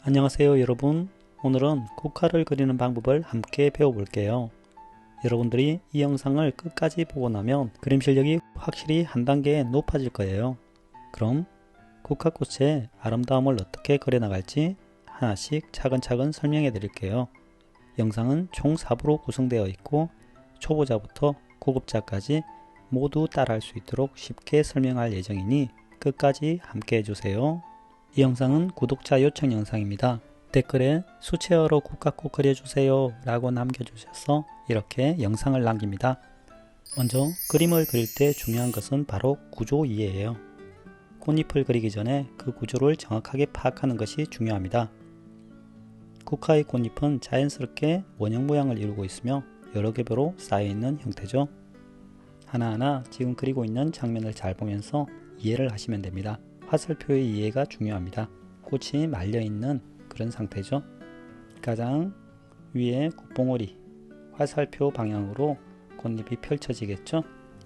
안녕하세요 여러분. 오늘은 국화를 그리는 방법을 함께 배워볼게요. 여러분들이 이 영상을 끝까지 보고 나면 그림 실력이 확실히 한 단계 높아질 거예요. 그럼 국화꽃의 아름다움을 어떻게 그려나갈지 하나씩 차근차근 설명해 드릴게요. 영상은 총 4부로 구성되어 있고 초보자부터 고급자까지 모두 따라할 수 있도록 쉽게 설명할 예정이니 끝까지 함께 해주세요. 이 영상은 구독자 요청 영상입니다. 댓글에 수채화로 국화꽃 그려주세요 라고 남겨주셔서 이렇게 영상을 남깁니다. 먼저 그림을 그릴 때 중요한 것은 바로 구조 이해예요. 꽃잎을 그리기 전에 그 구조를 정확하게 파악하는 것이 중요합니다. 국화의 꽃잎은 자연스럽게 원형 모양을 이루고 있으며 여러 개별로 쌓여있는 형태죠. 하나하나 지금 그리고 있는 장면을 잘 보면서 이해를 하시면 됩니다. 화살표의 이해가 중요합니다. 꽃이 말려있는 그런 상태죠. 가장 위에 꽃봉오리 화살표 방향으로 꽃잎이 펼쳐지겠죠.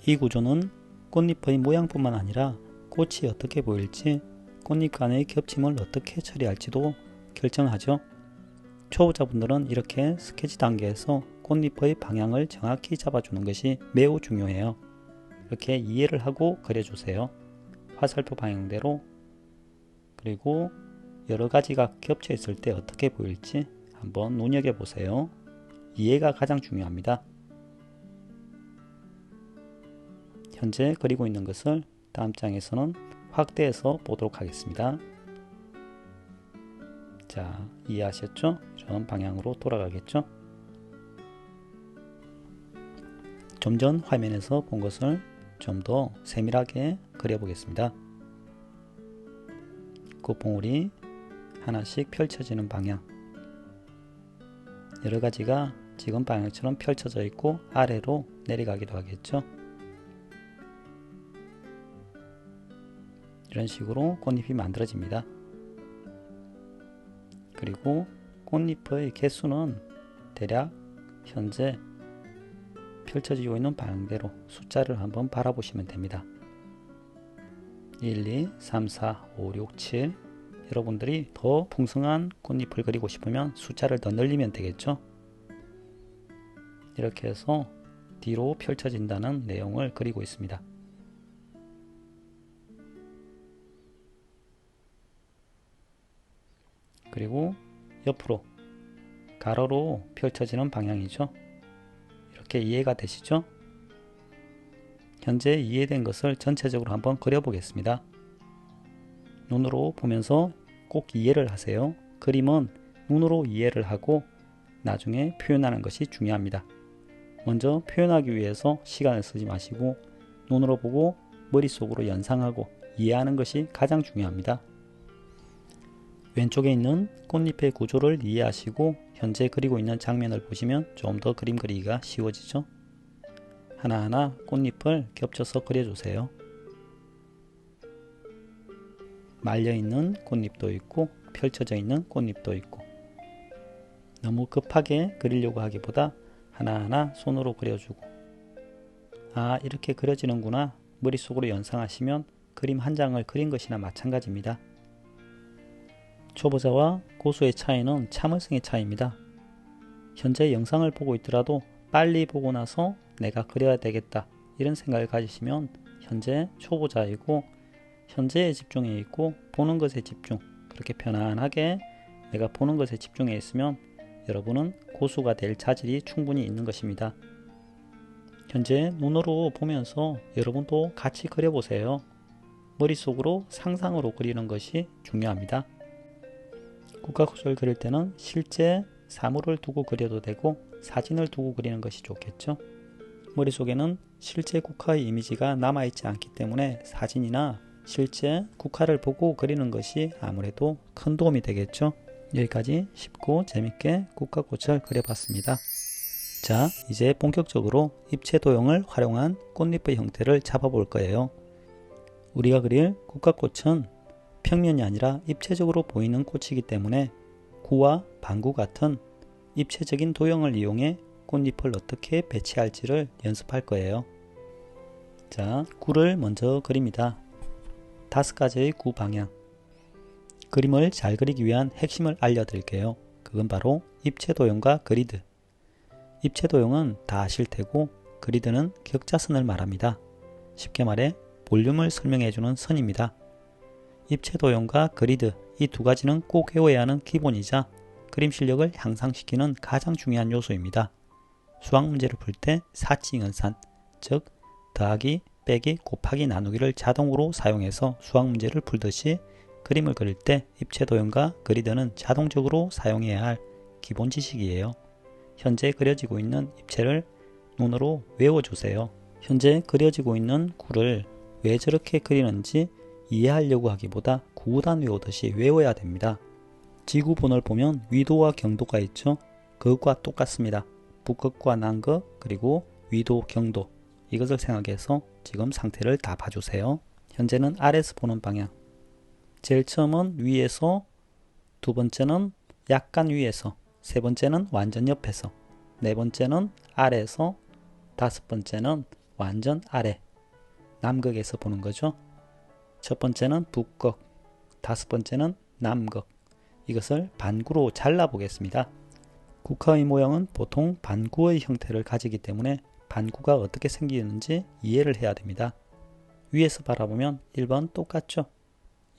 이 구조는 꽃잎의 모양뿐만 아니라 꽃이 어떻게 보일지 꽃잎 간의 겹침을 어떻게 처리할지도 결정하죠. 초보자분들은 이렇게 스케치 단계에서 꽃잎의 방향을 정확히 잡아주는 것이 매우 중요해요. 이렇게 이해를 하고 그려주세요. 화살표 방향대로. 그리고 여러 가지가 겹쳐 있을 때 어떻게 보일지 한번 눈여겨보세요. 이해가 가장 중요합니다. 현재 그리고 있는 것을 다음 장에서는 확대해서 보도록 하겠습니다. 자, 이해하셨죠? 이런 방향으로 돌아가겠죠? 좀 전 화면에서 본 것을 좀 더 세밀하게 그려보겠습니다. 꽃봉오리 하나씩 펼쳐지는 방향, 여러 가지가 지금 방향처럼 펼쳐져 있고 아래로 내려가기도 하겠죠. 이런 식으로 꽃잎이 만들어집니다. 그리고 꽃잎의 개수는 대략 현재 펼쳐지고 있는 방향대로 숫자를 한번 바라보시면 됩니다. 1, 2, 3, 4, 5, 6, 7. 여러분들이 더 풍성한 꽃잎을 그리고 싶으면 숫자를 더 늘리면 되겠죠. 이렇게 해서 뒤로 펼쳐진다는 내용을 그리고 있습니다. 그리고 옆으로 가로로 펼쳐지는 방향이죠. 이렇게 이해가 되시죠? 현재 이해된 것을 전체적으로 한번 그려보겠습니다. 눈으로 보면서 꼭 이해를 하세요. 그림은 눈으로 이해를 하고 나중에 표현하는 것이 중요합니다. 먼저 표현하기 위해서 시간을 쓰지 마시고 눈으로 보고 머릿속으로 연상하고 이해하는 것이 가장 중요합니다. 왼쪽에 있는 꽃잎의 구조를 이해하시고 현재 그리고 있는 장면을 보시면 좀 더 그림 그리기가 쉬워지죠. 하나하나 꽃잎을 겹쳐서 그려주세요. 말려있는 꽃잎도 있고 펼쳐져 있는 꽃잎도 있고, 너무 급하게 그리려고 하기보다 하나하나 손으로 그려주고, 아 이렇게 그려지는구나 머릿속으로 연상하시면 그림 한 장을 그린 것이나 마찬가지입니다. 초보자와 고수의 차이는 참을성의 차이입니다. 현재 영상을 보고 있더라도 빨리 보고 나서 내가 그려야 되겠다 이런 생각을 가지시면 현재 초보자이고 현재에 집중해 있고 보는 것에 집중, 그렇게 편안하게 내가 보는 것에 집중해 있으면 여러분은 고수가 될 자질이 충분히 있는 것입니다. 현재 눈으로 보면서 여러분도 같이 그려보세요. 머릿속으로 상상으로 그리는 것이 중요합니다. 국화꽃을 그릴 때는 실제 사물을 두고 그려도 되고 사진을 두고 그리는 것이 좋겠죠. 머릿속에는 실제 국화의 이미지가 남아있지 않기 때문에 사진이나 실제 국화를 보고 그리는 것이 아무래도 큰 도움이 되겠죠. 여기까지 쉽고 재밌게 국화꽃을 그려봤습니다. 자, 이제 본격적으로 입체 도형을 활용한 꽃잎의 형태를 잡아볼 거예요. 우리가 그릴 국화꽃은 평면이 아니라 입체적으로 보이는 꽃이기 때문에 구와 방구 같은 입체적인 도형을 이용해 꽃잎을 어떻게 배치할지를 연습할 거예요. 자, 구를 먼저 그립니다. 5가지의 구 방향. 그림을 잘 그리기 위한 핵심을 알려드릴게요. 그건 바로 입체 도형과 그리드. 입체 도형은 다 아실 테고 그리드는 격자선을 말합니다. 쉽게 말해 볼륨을 설명해주는 선입니다. 입체 도형과 그리드 이 두 가지는 꼭 외워야 하는 기본이자 그림 실력을 향상시키는 가장 중요한 요소입니다. 수학 문제를 풀 때 사치응연산, 즉 더하기, 빼기, 곱하기, 나누기를 자동으로 사용해서 수학 문제를 풀듯이 그림을 그릴 때 입체 도형과 그리드는 자동적으로 사용해야 할 기본 지식이에요. 현재 그려지고 있는 입체를 눈으로 외워주세요. 현재 그려지고 있는 구를 왜 저렇게 그리는지 이해하려고 하기보다 구단 외우듯이 외워야 됩니다. 지구본을 보면 위도와 경도가 있죠. 그것과 똑같습니다. 북극과 남극 그리고 위도, 경도 이것을 생각해서 지금 상태를 다 봐주세요. 현재는 아래에서 보는 방향. 제일 처음은 위에서, 두 번째는 약간 위에서, 세 번째는 완전 옆에서, 네 번째는 아래에서, 다섯 번째는 완전 아래, 남극에서 보는 거죠. 첫 번째는 북극, 다섯 번째는 남극. 이것을 반구로 잘라 보겠습니다. 국화의 모양은 보통 반구의 형태를 가지기 때문에 반구가 어떻게 생기는지 이해를 해야 됩니다. 위에서 바라보면 1번 똑같죠?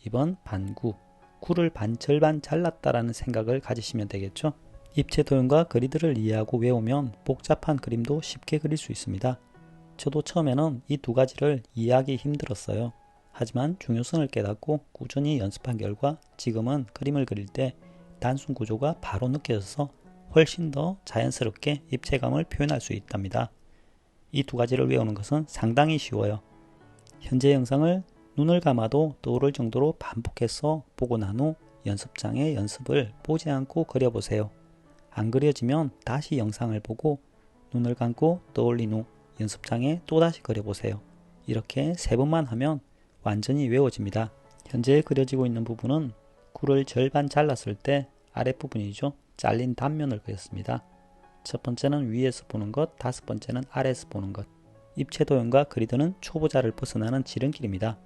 2번 반구, 구를 절반 잘랐다라는 생각을 가지시면 되겠죠? 입체 도형과 그리드를 이해하고 외우면 복잡한 그림도 쉽게 그릴 수 있습니다. 저도 처음에는 이 두 가지를 이해하기 힘들었어요. 하지만 중요성을 깨닫고 꾸준히 연습한 결과 지금은 그림을 그릴 때 단순 구조가 바로 느껴져서 훨씬 더 자연스럽게 입체감을 표현할 수 있답니다. 이 두 가지를 외우는 것은 상당히 쉬워요. 현재 영상을 눈을 감아도 떠오를 정도로 반복해서 보고 난 후 연습장의 연습을 보지 않고 그려보세요. 안 그려지면 다시 영상을 보고 눈을 감고 떠올린 후 연습장에 또다시 그려보세요. 이렇게 세 번만 하면 완전히 외워집니다. 현재 그려지고 있는 부분은 구를 절반 잘랐을 때 아랫부분이죠. 잘린 단면을 그렸습니다. 첫 번째는 위에서 보는 것, 다섯 번째는 아래에서 보는 것. 입체 도형과 그리드는 초보자를 벗어나는 지름길입니다.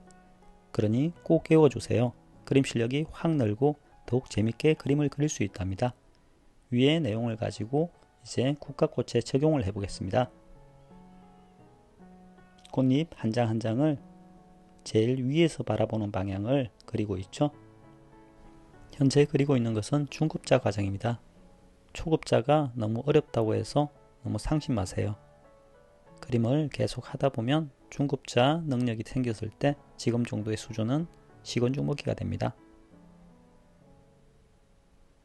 그러니 꼭 외워주세요. 그림 실력이 확 늘고 더욱 재밌게 그림을 그릴 수 있답니다. 위의 내용을 가지고 이제 국화꽃에 적용을 해보겠습니다. 꽃잎 한 장 한 장을 제일 위에서 바라보는 방향을 그리고 있죠. 현재 그리고 있는 것은 중급자 과정입니다. 초급자가 너무 어렵다고 해서 너무 상심 마세요. 그림을 계속 하다 보면 중급자 능력이 생겼을 때 지금 정도의 수준은 식은죽 먹기가 됩니다.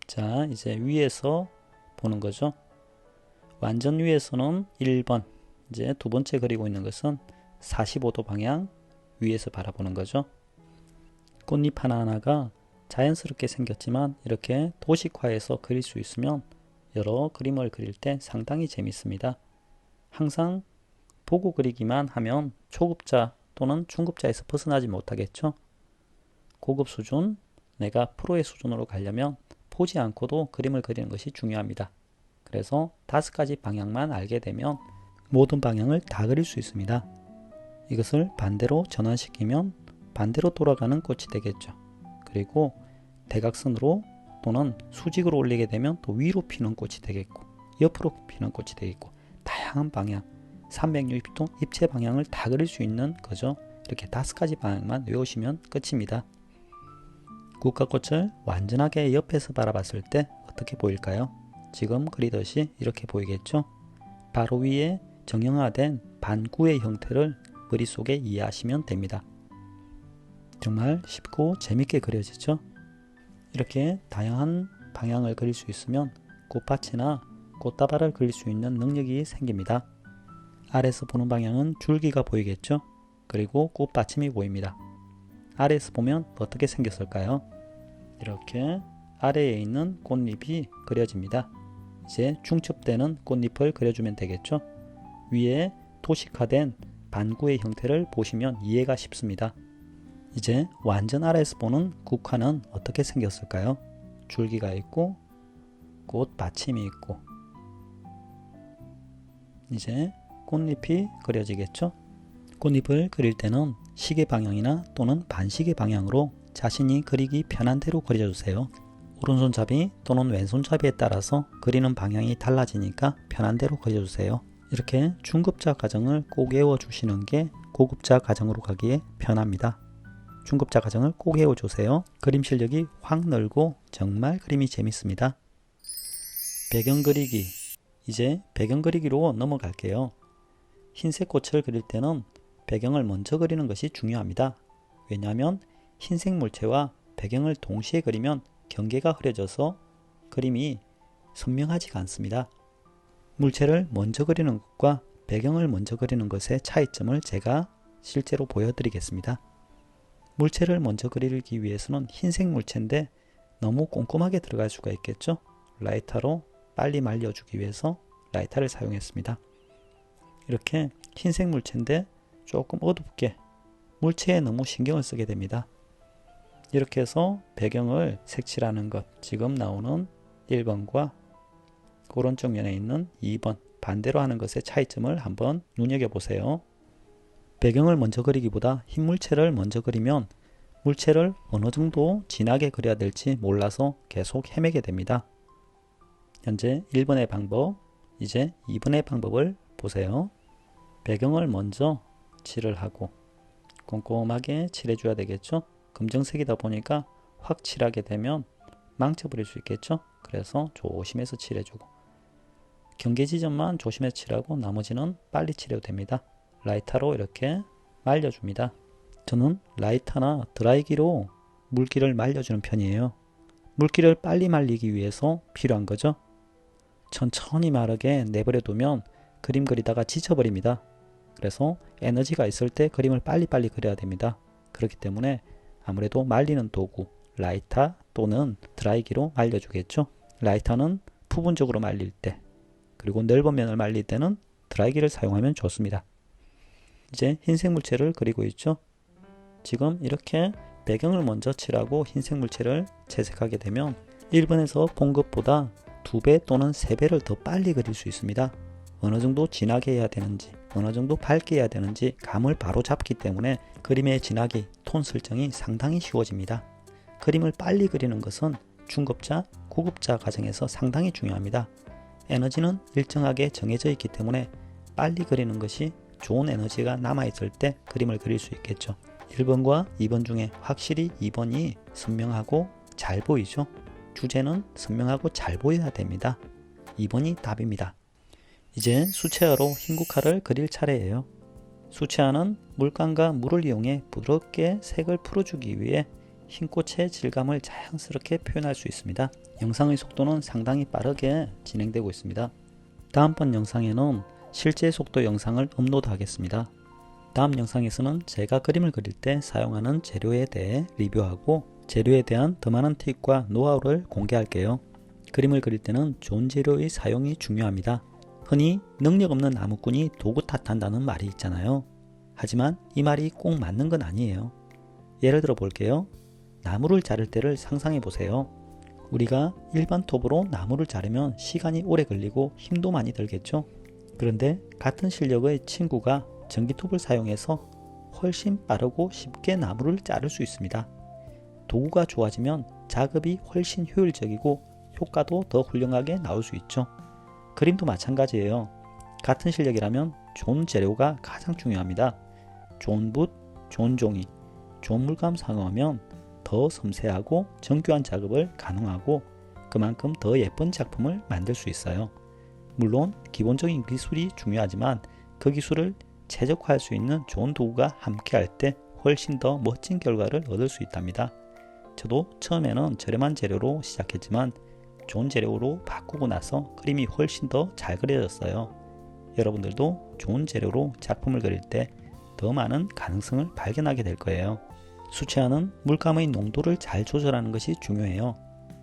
자, 이제 위에서 보는 거죠. 완전 위에서는 1번, 이제 두 번째 그리고 있는 것은 45도 방향 위에서 바라보는 거죠. 꽃잎 하나하나가 자연스럽게 생겼지만 이렇게 도식화해서 그릴 수 있으면 여러 그림을 그릴 때 상당히 재밌습니다. 항상 보고 그리기만 하면 초급자 또는 중급자에서 벗어나지 못하겠죠. 고급 수준, 내가 프로의 수준으로 가려면 보지 않고도 그림을 그리는 것이 중요합니다. 그래서 5가지 방향만 알게 되면 모든 방향을 다 그릴 수 있습니다. 이것을 반대로 전환시키면 반대로 돌아가는 꽃이 되겠죠. 그리고 대각선으로 또는 수직으로 올리게 되면 또 위로 피는 꽃이 되겠고 옆으로 피는 꽃이 되겠고 다양한 방향 360도 입체 방향을 다 그릴 수 있는 거죠. 이렇게 5가지 방향만 외우시면 끝입니다. 국화꽃을 완전하게 옆에서 바라봤을 때 어떻게 보일까요? 지금 그리듯이 이렇게 보이겠죠? 바로 위에 정형화된 반구의 형태를 머릿속에 이해하시면 됩니다. 정말 쉽고 재밌게 그려지죠? 이렇게 다양한 방향을 그릴 수 있으면 꽃밭이나 꽃다발을 그릴 수 있는 능력이 생깁니다. 아래에서 보는 방향은 줄기가 보이겠죠? 그리고 꽃받침이 보입니다. 아래에서 보면 어떻게 생겼을까요? 이렇게 아래에 있는 꽃잎이 그려집니다. 이제 중첩되는 꽃잎을 그려주면 되겠죠? 위에 도식화된 반구의 형태를 보시면 이해가 쉽습니다. 이제 완전 아래에서 보는 국화는 어떻게 생겼을까요? 줄기가 있고 꽃 받침이 있고 이제 꽃잎이 그려지겠죠? 꽃잎을 그릴 때는 시계 방향이나 또는 반시계 방향으로 자신이 그리기 편한 대로 그려주세요. 오른손잡이 또는 왼손잡이에 따라서 그리는 방향이 달라지니까 편한 대로 그려주세요. 이렇게 중급자 과정을 꼭 외워주시는 게 고급자 과정으로 가기에 편합니다. 중급자 과정을 꼭 외워주세요. 그림 실력이 확 늘고 정말 그림이 재밌습니다. 배경 그리기. 이제 배경 그리기로 넘어갈게요. 흰색 꽃을 그릴 때는 배경을 먼저 그리는 것이 중요합니다. 왜냐하면 흰색 물체와 배경을 동시에 그리면 경계가 흐려져서 그림이 선명하지가 않습니다. 물체를 먼저 그리는 것과 배경을 먼저 그리는 것의 차이점을 제가 실제로 보여드리겠습니다. 물체를 먼저 그리기 위해서는 흰색 물체인데 너무 꼼꼼하게 들어갈 수가 있겠죠? 라이터로 빨리 말려주기 위해서 라이터를 사용했습니다. 이렇게 흰색 물체인데 조금 어둡게 물체에 너무 신경을 쓰게 됩니다. 이렇게 해서 배경을 색칠하는 것, 지금 나오는 1번과 오른쪽 면에 있는 2번 반대로 하는 것의 차이점을 한번 눈여겨보세요. 배경을 먼저 그리기보다 흰 물체를 먼저 그리면 물체를 어느 정도 진하게 그려야 될지 몰라서 계속 헤매게 됩니다. 현재 1번의 방법, 이제 2번의 방법을 보세요. 배경을 먼저 칠을 하고 꼼꼼하게 칠해줘야 되겠죠. 검정색이다 보니까 확 칠하게 되면 망쳐버릴 수 있겠죠. 그래서 조심해서 칠해주고 경계 지점만 조심해서 칠하고 나머지는 빨리 칠해도 됩니다. 라이터로 이렇게 말려줍니다. 저는 라이터나 드라이기로 물기를 말려주는 편이에요. 물기를 빨리 말리기 위해서 필요한 거죠. 천천히 마르게 내버려 두면 그림 그리다가 지쳐버립니다. 그래서 에너지가 있을 때 그림을 빨리빨리 그려야 됩니다. 그렇기 때문에 아무래도 말리는 도구, 라이터 또는 드라이기로 말려주겠죠. 라이터는 부분적으로 말릴 때, 그리고 넓은 면을 말릴 때는 드라이기를 사용하면 좋습니다. 이제 흰색 물체를 그리고 있죠. 지금 이렇게 배경을 먼저 칠하고 흰색 물체를 채색하게 되면 1번에서 본 것보다 2배 또는 3배를 더 빨리 그릴 수 있습니다. 어느 정도 진하게 해야 되는지, 어느 정도 밝게 해야 되는지 감을 바로 잡기 때문에 그림의 진하기, 톤 설정이 상당히 쉬워집니다. 그림을 빨리 그리는 것은 중급자, 고급자 과정에서 상당히 중요합니다. 에너지는 일정하게 정해져 있기 때문에 빨리 그리는 것이 좋은 에너지가 남아있을 때 그림을 그릴 수 있겠죠. 1번과 2번 중에 확실히 2번이 선명하고 잘 보이죠. 주제는 선명하고 잘 보여야 됩니다. 2번이 답입니다. 이제 수채화로 흰국화를 그릴 차례예요. 수채화는 물감과 물을 이용해 부드럽게 색을 풀어주기 위해 흰꽃의 질감을 자연스럽게 표현할 수 있습니다. 영상의 속도는 상당히 빠르게 진행되고 있습니다. 다음번 영상에는 실제 속도 영상을 업로드하겠습니다. 다음 영상에서는 제가 그림을 그릴 때 사용하는 재료에 대해 리뷰하고 재료에 대한 더 많은 팁과 노하우를 공개할게요. 그림을 그릴 때는 좋은 재료의 사용이 중요합니다. 흔히 능력 없는 나무꾼이 도구 탓한다는 말이 있잖아요. 하지만 이 말이 꼭 맞는 건 아니에요. 예를 들어 볼게요. 나무를 자를 때를 상상해 보세요. 우리가 일반 톱으로 나무를 자르면 시간이 오래 걸리고 힘도 많이 들겠죠. 그런데 같은 실력의 친구가 전기톱을 사용해서 훨씬 빠르고 쉽게 나무를 자를 수 있습니다. 도구가 좋아지면 작업이 훨씬 효율적이고 효과도 더 훌륭하게 나올 수 있죠. 그림도 마찬가지예요. 같은 실력이라면 좋은 재료가 가장 중요합니다. 좋은 붓, 좋은 종이, 좋은 물감 사용하면 더 섬세하고 정교한 작업을 가능하고 그만큼 더 예쁜 작품을 만들 수 있어요. 물론 기본적인 기술이 중요하지만 그 기술을 최적화할 수 있는 좋은 도구가 함께할 때 훨씬 더 멋진 결과를 얻을 수 있답니다. 저도 처음에는 저렴한 재료로 시작했지만 좋은 재료로 바꾸고 나서 그림이 훨씬 더 잘 그려졌어요. 여러분들도 좋은 재료로 작품을 그릴 때 더 많은 가능성을 발견하게 될 거예요. 수채화는 물감의 농도를 잘 조절하는 것이 중요해요.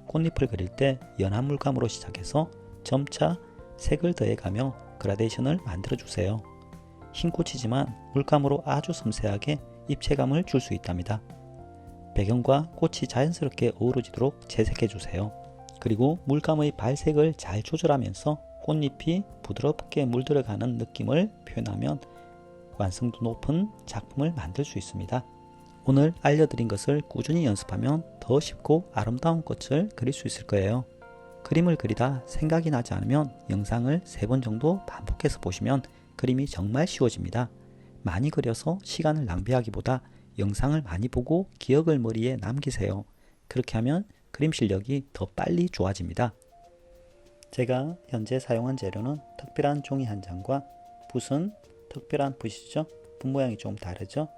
꽃잎을 그릴 때 연한 물감으로 시작해서 점차 색을 더해가며 그라데이션을 만들어주세요. 흰 꽃이지만 물감으로 아주 섬세하게 입체감을 줄 수 있답니다. 배경과 꽃이 자연스럽게 어우러지도록 채색해주세요. 그리고 물감의 발색을 잘 조절하면서 꽃잎이 부드럽게 물들어가는 느낌을 표현하면 완성도 높은 작품을 만들 수 있습니다. 오늘 알려드린 것을 꾸준히 연습하면 더 쉽고 아름다운 꽃을 그릴 수 있을 거예요. 그림을 그리다 생각이 나지 않으면 영상을 3번 정도 반복해서 보시면 그림이 정말 쉬워집니다. 많이 그려서 시간을 낭비하기보다 영상을 많이 보고 기억을 머리에 남기세요. 그렇게 하면 그림 실력이 더 빨리 좋아집니다. 제가 현재 사용한 재료는 특별한 종이 한 장과 붓은 특별한 붓이죠. 붓 모양이 좀 다르죠.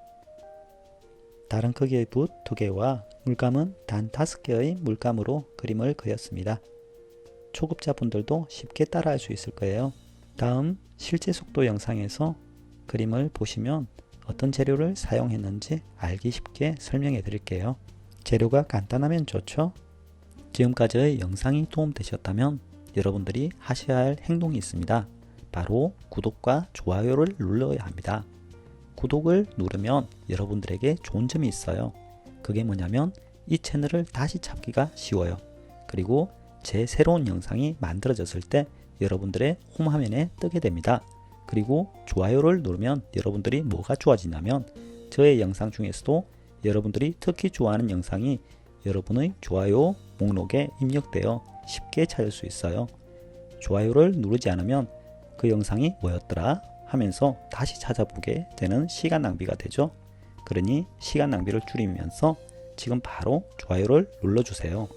다른 크기의 붓 2개와 물감은 단 5개의 물감으로 그림을 그렸습니다. 초급자 분들도 쉽게 따라할 수 있을 거예요. 다음 실제 속도 영상에서 그림을 보시면 어떤 재료를 사용했는지 알기 쉽게 설명해 드릴게요. 재료가 간단하면 좋죠? 지금까지의 영상이 도움되셨다면 여러분들이 하셔야 할 행동이 있습니다. 바로 구독과 좋아요를 눌러야 합니다. 구독을 누르면 여러분들에게 좋은 점이 있어요. 그게 뭐냐면 이 채널을 다시 찾기가 쉬워요. 그리고 제 새로운 영상이 만들어졌을 때 여러분들의 홈화면에 뜨게 됩니다. 그리고 좋아요를 누르면 여러분들이 뭐가 좋아지냐면 저의 영상 중에서도 여러분들이 특히 좋아하는 영상이 여러분의 좋아요 목록에 입력되어 쉽게 찾을 수 있어요. 좋아요를 누르지 않으면 그 영상이 뭐였더라 하면서 다시 찾아보게 되는 시간 낭비가 되죠. 그러니 시간 낭비를 줄이면서 지금 바로 좋아요를 눌러주세요.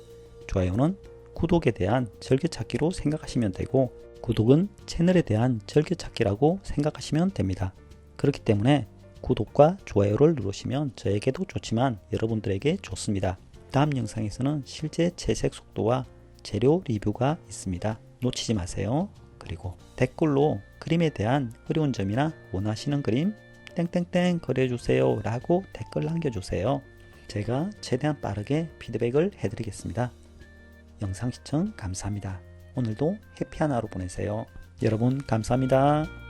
좋아요는 구독에 대한 즐겨찾기로 생각하시면 되고 구독은 채널에 대한 즐겨찾기라고 생각하시면 됩니다. 그렇기 때문에 구독과 좋아요를 누르시면 저에게도 좋지만 여러분들에게 좋습니다. 다음 영상에서는 실제 채색 속도와 재료 리뷰가 있습니다. 놓치지 마세요. 그리고 댓글로 그림에 대한 어려운 점이나 원하시는 그림 땡땡땡 그려주세요 라고 댓글 남겨주세요. 제가 최대한 빠르게 피드백을 해드리겠습니다. 영상 시청 감사합니다. 오늘도 해피한 하루 보내세요. 여러분 감사합니다.